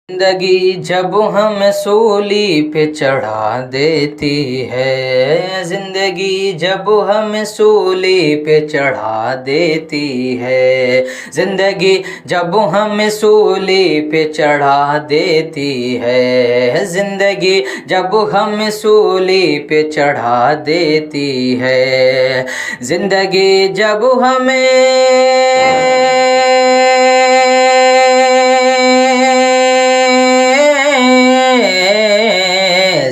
زندگی جب ہمیں سولی پہ چڑھا دیتی ہے، زندگی جب ہمیں سولی پہ چڑھا دیتی ہے، زندگی جب ہمیں سولی پہ چڑھا دیتی ہے، زندگی جب ہمیں سولی پہ چڑھا دیتی ہے، زندگی جب ہمیں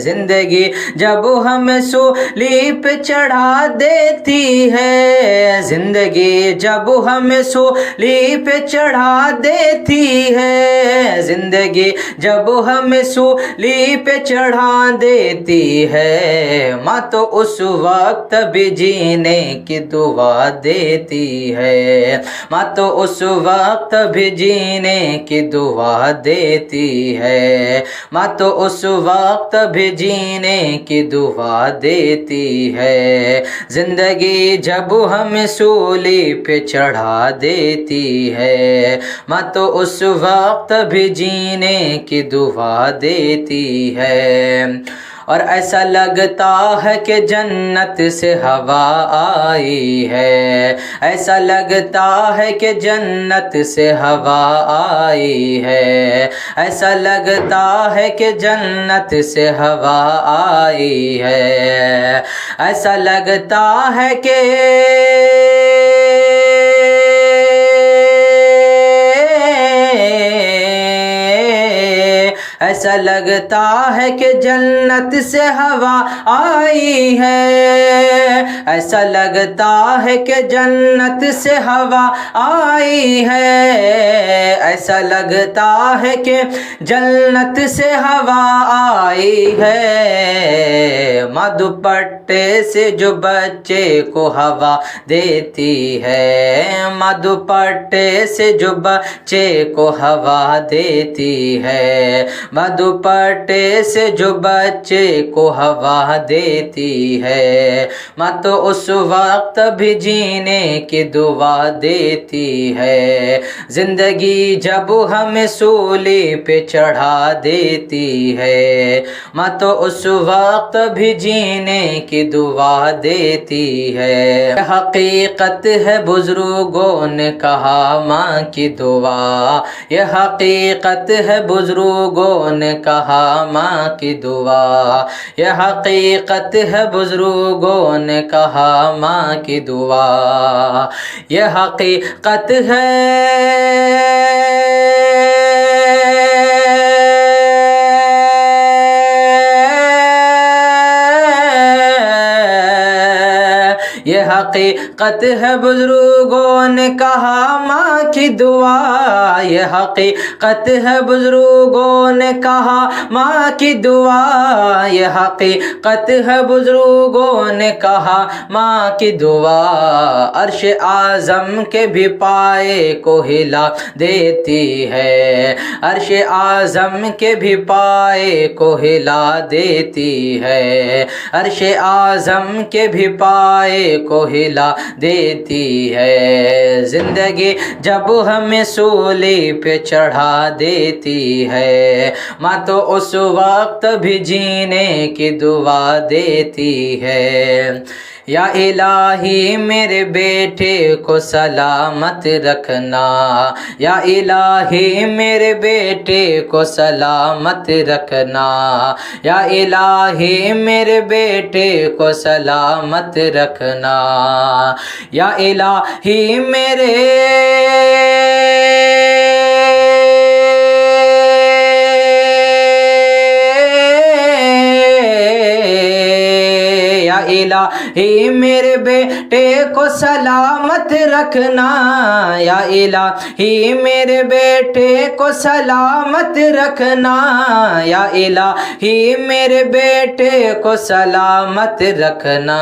زندگی جب ہمیں سولی پہ چڑھا دیتی ہے، زندگی جب ہمیں سولی پہ چڑھا دیتی ہے، زندگی جب ہمیں سولی پہ چڑھا دیتی ہے، ماں تو اس وقت بھی جینے کی دعا دیتی ہے، ماں تو اس وقت بھی جینے کی دعا دیتی ہے، ماں تو اس وقت بھی جینے کی دعا دیتی ہے، زندگی جب ہمیں سولی پہ چڑھا دیتی ہے، ماں تو اس وقت بھی جینے کی دعا دیتی ہے، اور ایسا لگتا ہے کہ جنت سے ہوا آئی ہے، ایسا لگتا ہے کہ جنت سے ہوا آئی ہے، ایسا لگتا ہے کہ جنت سے ہوا آئی ہے، ایسا لگتا ہے کہ ایسا لگتا ہے کہ جنت سے ہوا آئی ہے، ایسا لگتا ہے کہ جنت سے ہوا آئی ہے، ایسا لگتا ہے کہ جنت سے ہوا آئی ہے، ماں دوپٹے سے جو بچے کو ہوا دیتی ہے، ماں دوپٹے سے جو بچے کو ہوا دیتی ہے، ماں دوپٹے سے جو بچے کو ہوا دیتی ہے، ماں تو اس وقت بھی جینے کی دعا دیتی ہے، زندگی جب ہمیں سولی پہ چڑھا دیتی ہے، ماں تو اس وقت بھی جینے کی دعا دیتی ہے، حقیقت ہے بزرگوں نے کہا ماں کی دعا، یہ حقیقت ہے بزرگوں نے کہا ماں کی دعا، یہ حقیقت ہے بزرگوں نے کہا ماں کی دعا، یہ حقیقت ہے یہ حقیقت ہے بزرگوں نے کہا ماں کی دعا، یہ حقیقت ہے بزرگوں نے کہا ماں کی دعا، یہ حقیقت ہے بزرگوں نے کہا ماں کی دعا، عرش اعظم کے بھی پائے کو ہلا دیتی ہے، عرش اعظم کے بھی پائے کو ہلا دیتی ہے، عرش اعظم کے بھی پائے کو ہلا دیتی ہے، زندگی جب ہمیں سولی پہ چڑھا دیتی ہے، ماں تو اس وقت بھی جینے کی دعا دیتی ہے، یا الہی میرے بیٹے کو سلامت رکھنا، یا الہی میرے بیٹے کو سلامت رکھنا، یا الہی میرے بیٹے کو سلامت رکھنا، یا الہی میرے الہی میرے بیٹے کو سلامت رکھنا، یا الہی میرے بیٹے کو سلامت رکھنا، یا الہی میرے بیٹے کو سلامت رکھنا،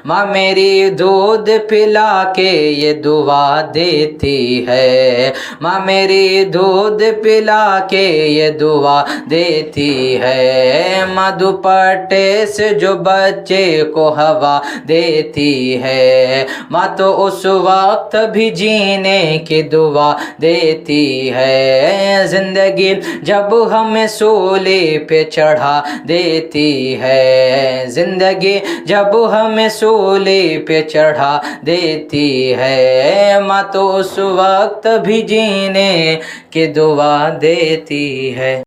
ماں میری دودھ پلا کے یہ دعا دیتی ہے، ماں میری دودھ پلا کے یہ دعا دیتی ہے، ماں دوپٹے سے جو بچے بچے کو ہوا دیتی ہے، ماں تو اس وقت بھی جینے کی دعا دیتی ہے، زندگی جب ہمیں سولی پہ چڑھا دیتی ہے، زندگی جب ہمیں سولی پہ چڑھا دیتی ہے، ماں تو اس وقت بھی جینے کی دعا دیتی ہے۔